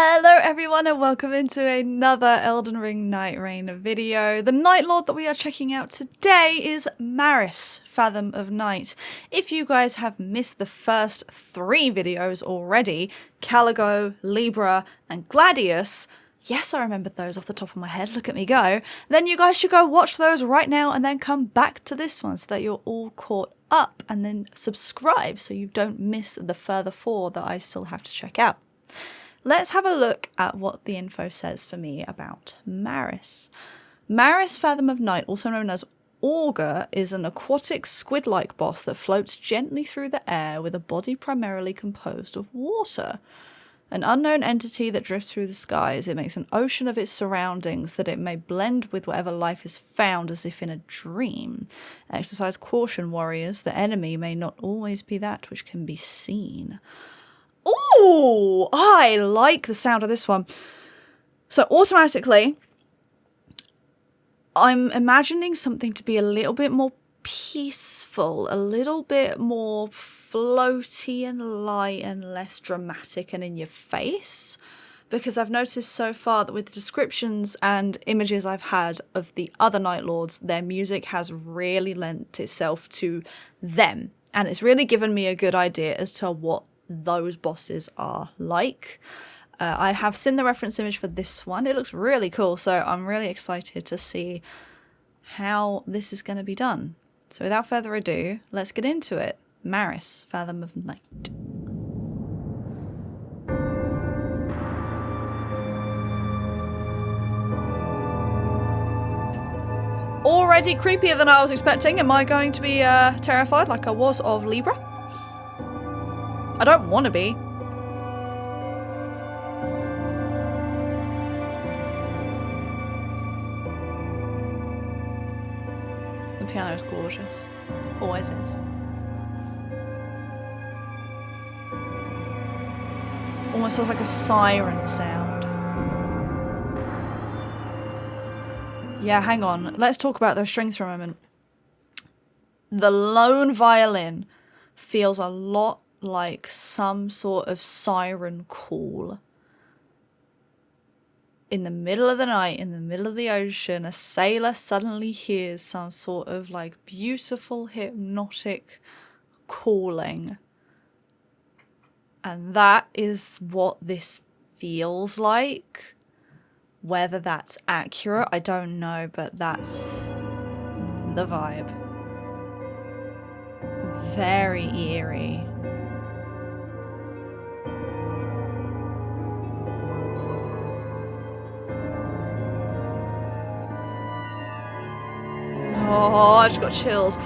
Hello everyone and welcome into another Elden Ring Night Rain video. The Night Lord that we are checking out today is Maris, Fathom of Night. If you guys have missed the first 3 videos already, Caligo, Libra and Gladius, yes, I remembered those off the top of my head, look at me go, then you guys should go watch those right now and then come back to this one so that you're all caught up, and then subscribe so you don't miss the further 4 that I still have to check out. Let's have a look at what the info says for me about Maris. Maris, Fathom of Night, also known as Augur, is an aquatic squid-like boss that floats gently through the air with a body primarily composed of water. An unknown entity that drifts through the skies, it makes an ocean of its surroundings that it may blend with whatever life is found as if in a dream. Exercise caution, warriors, the enemy may not always be that which can be seen. Ooh, I like the sound of this one. So automatically, I'm imagining something to be a little bit more peaceful, a little bit more floaty and light and less dramatic and in your face. Because I've noticed so far that with the descriptions and images I've had of the other Night Lords, their music has really lent itself to them. And it's really given me a good idea as to what those bosses are like. I have seen the reference image for this one. It looks really cool, so I'm really excited to see how this is going to be done. So without further ado, let's get into it. Maris, Fathom of Night. Already creepier than I was expecting. Am I going to be terrified like I was of Libra? I don't want to be. The piano is gorgeous. Always is. Almost feels like a siren sound. Yeah, hang on. Let's talk about those strings for a moment. The lone violin feels a lot like some sort of siren call. In the middle of the night, in the middle of the ocean, a sailor suddenly hears some sort of like beautiful hypnotic calling. And that is what this feels like. Whether that's accurate, I don't know, but that's the vibe. Very eerie. Oh, I just got chills.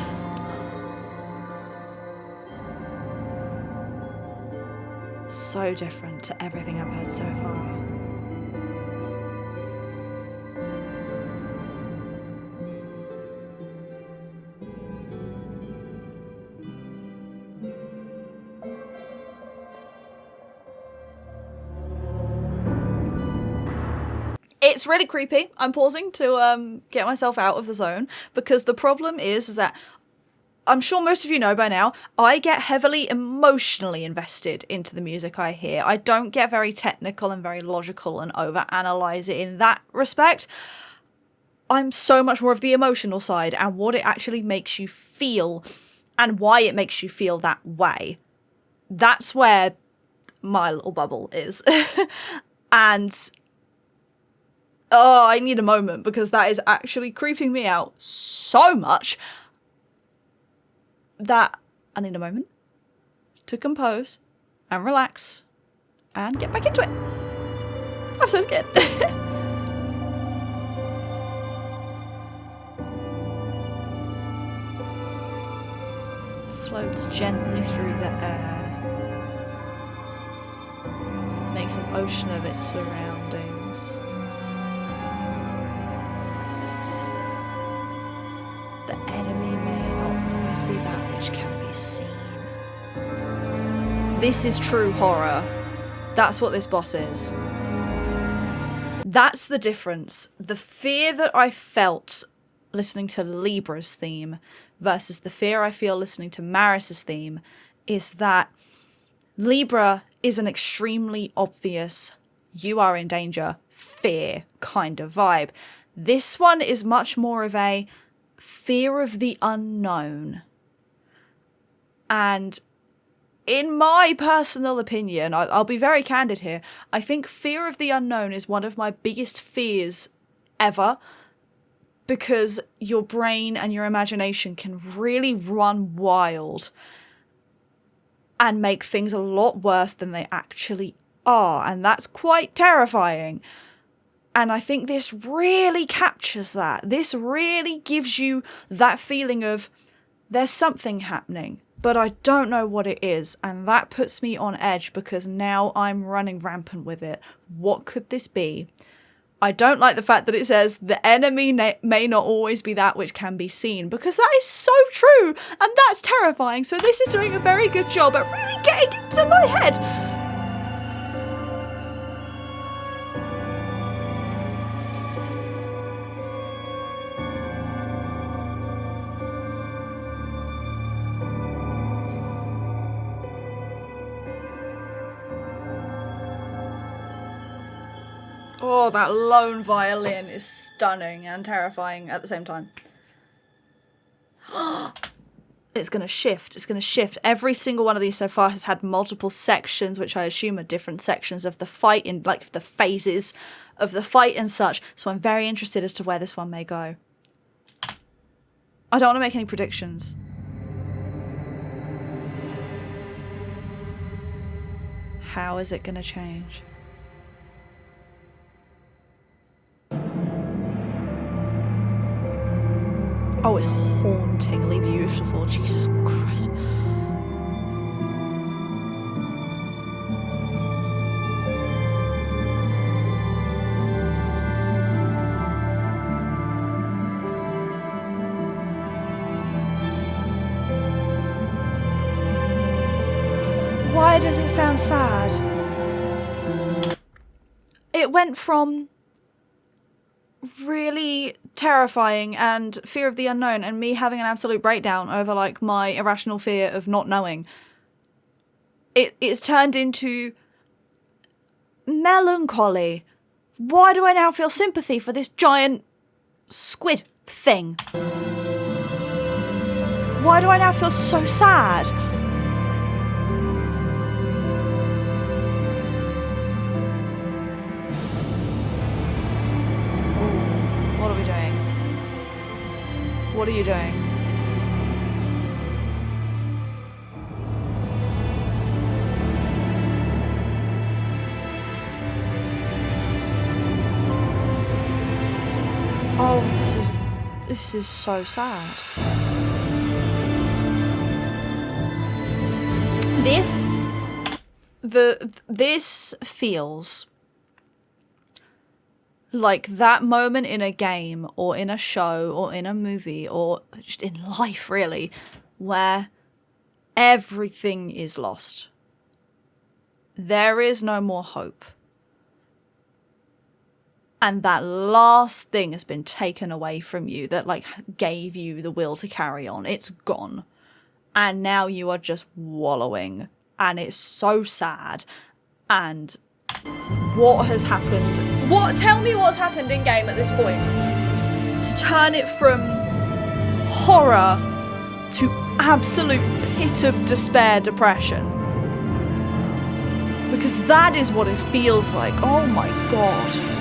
So different to everything I've heard so far. It's really creepy. I'm pausing to get myself out of the zone because the problem is that I'm sure most of you know by now, I get heavily emotionally invested into the music I hear. I don't get very technical and very logical and overanalyze it in that respect. I'm so much more of the emotional side and what it actually makes you feel and why it makes you feel that way. That's where my little bubble is. And oh, I need a moment because that is actually creeping me out so much that I need a moment to compose and relax and get back into it. I'm so scared. Floats gently through the air. Makes an ocean of its surroundings. The enemy may not always be that which can be seen. This is true horror. That's what this boss is. That's the difference. The fear that I felt listening to Libra's theme versus the fear I feel listening to Maris's theme is that Libra is an extremely obvious you are in danger, fear kind of vibe. This one is much more of a fear of the unknown. And in my personal opinion, I'll be very candid here, I think fear of the unknown is one of my biggest fears ever, because your brain and your imagination can really run wild and make things a lot worse than they actually are, and that's quite terrifying. And I think this really captures that. This really gives you that feeling of there's something happening, but I don't know what it is, and that puts me on edge because now I'm running rampant with it. What could this be? I don't like the fact that it says the enemy may not always be that which can be seen, because that is so true, and that's terrifying. So this is doing a very good job at really getting into my head. Oh, that lone violin is stunning and terrifying at the same time. It's going to shift. It's going to shift. Every single one of these so far has had multiple sections, which I assume are different sections of the fight, in like the phases of the fight and such. So I'm very interested as to where this one may go. I don't want to make any predictions. How is it going to change? Oh, it's hauntingly beautiful. Jesus Christ. Why does it sound sad? It went from really terrifying and fear of the unknown and me having an absolute breakdown over like my irrational fear of not knowing. It's turned into melancholy. Why do I now feel sympathy for this giant squid thing? Why do I now feel so sad? What are we doing? What are you doing? Oh, this is so sad. This feels like that moment in a game or in a show or in a movie or just in life really, where everything is lost. There is no more hope. And that last thing has been taken away from you that like gave you the will to carry on. It's gone. And now you are just wallowing. And it's so sad. And what has happened? Tell me what's happened in game at this point to turn it from horror to absolute pit of despair, depression. Because that is what it feels like. Oh my God.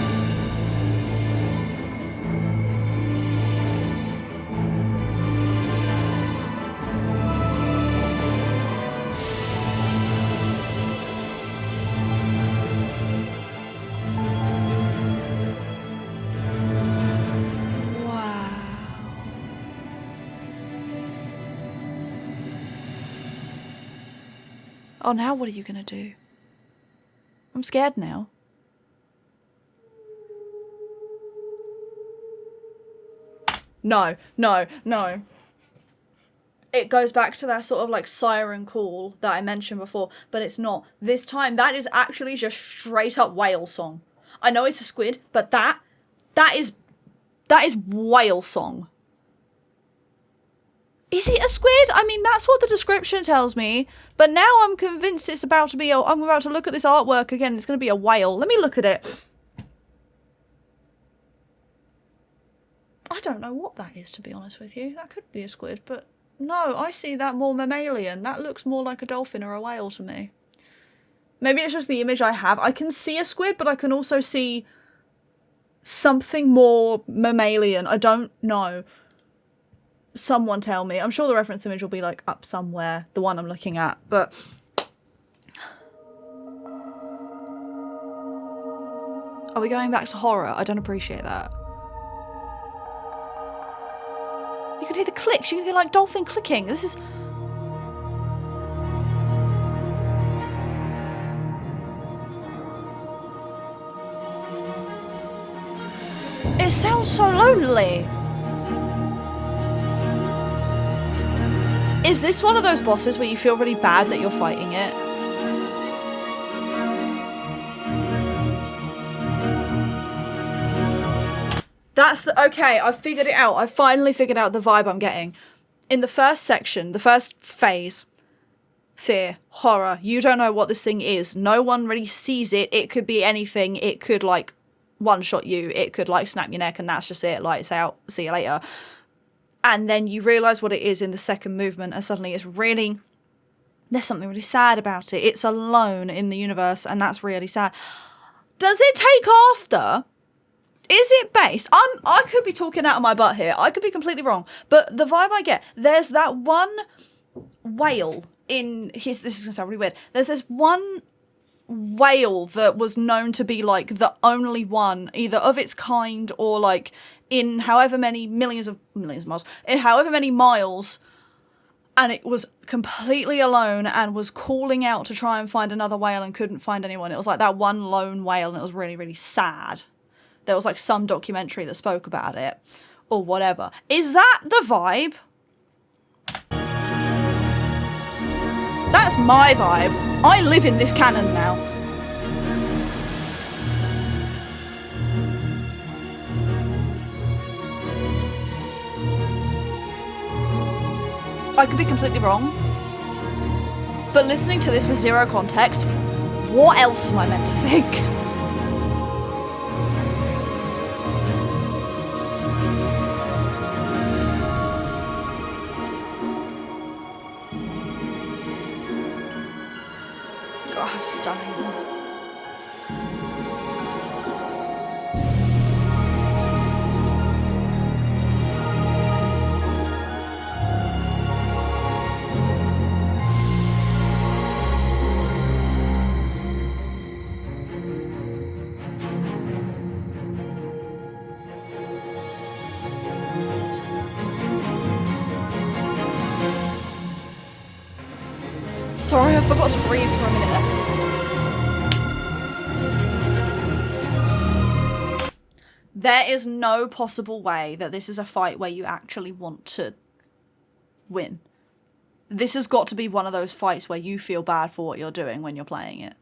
Oh, now what are you gonna do? I'm scared now. No. It goes back to that sort of like siren call that I mentioned before, but it's not. This time, that is actually just straight up whale song. I know it's a squid, but that is whale song. Is it a squid? I mean, that's what the description tells me. But now I'm convinced it's about to be I'm about to look at this artwork again. It's going to be a whale. Let me look at it. I don't know what that is, to be honest with you. That could be a squid, but no, I see that more mammalian. That looks more like a dolphin or a whale to me. Maybe it's just the image I have. I can see a squid, but I can also see something more mammalian. I don't know. Someone tell me. I'm sure the reference image will be like up somewhere, the one I'm looking at, but are we going back to horror? I don't appreciate that. You can hear the clicks, you can hear like dolphin clicking. This is... It sounds so lonely. Is this one of those bosses where you feel really bad that you're fighting it? That's the... Okay, I've figured it out. I've finally figured out the vibe I'm getting. In the first section, the first phase, fear, horror, you don't know what this thing is. No one really sees it. It could be anything. It could, like, one-shot you. It could, like, snap your neck and that's just it. Lights out. See you later. And then you realise what it is in the second movement, and suddenly it's really... There's something really sad about it. It's alone in the universe, and that's really sad. Does it take after? Is it based? I could be talking out of my butt here. I could be completely wrong. But the vibe I get, there's that one whale in his... This is going to sound really weird. There's this one whale that was known to be, like, the only one, either of its kind or, like... in however many millions of miles, in however many miles, and it was completely alone and was calling out to try and find another whale and couldn't find anyone. It was like that one lone whale, and it was really, really sad. There was like some documentary that spoke about it, or whatever. Is that the vibe? That's my vibe. I live in this canon now. I could be completely wrong, but listening to this with zero context, what else am I meant to think? God, how stunning. Sorry, I forgot to breathe for a minute there. There is no possible way that this is a fight where you actually want to win. This has got to be one of those fights where you feel bad for what you're doing when you're playing it.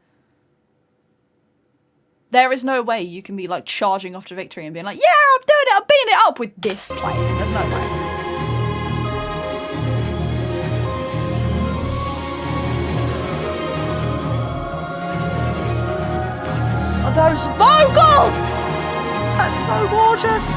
There is no way you can be like charging off to victory and being like, yeah, I'm doing it, I'm beating it up with this playing. There's no way. Those vocals! That's so gorgeous!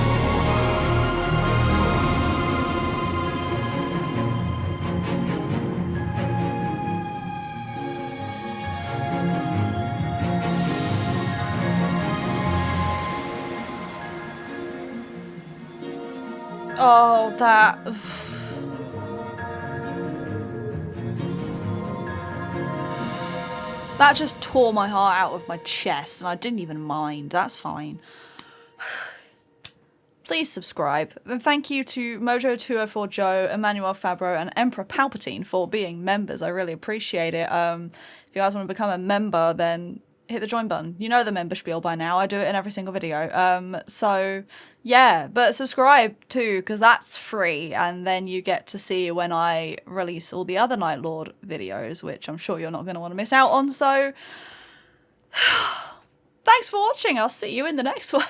Oh, that... That just tore my heart out of my chest, and I didn't even mind. That's fine. Please subscribe. And thank you to Mojo204 Joe, Emmanuel Fabro, and Emperor Palpatine for being members. I really appreciate it. If you guys want to become a member, then hit the join button. You know the member spiel by now. I do it in every single video. So yeah, but subscribe too, because that's free, and then you get to see when I release all the other Night Lord videos, which I'm sure you're not going to want to miss out on. So thanks for watching. I'll see you in the next one.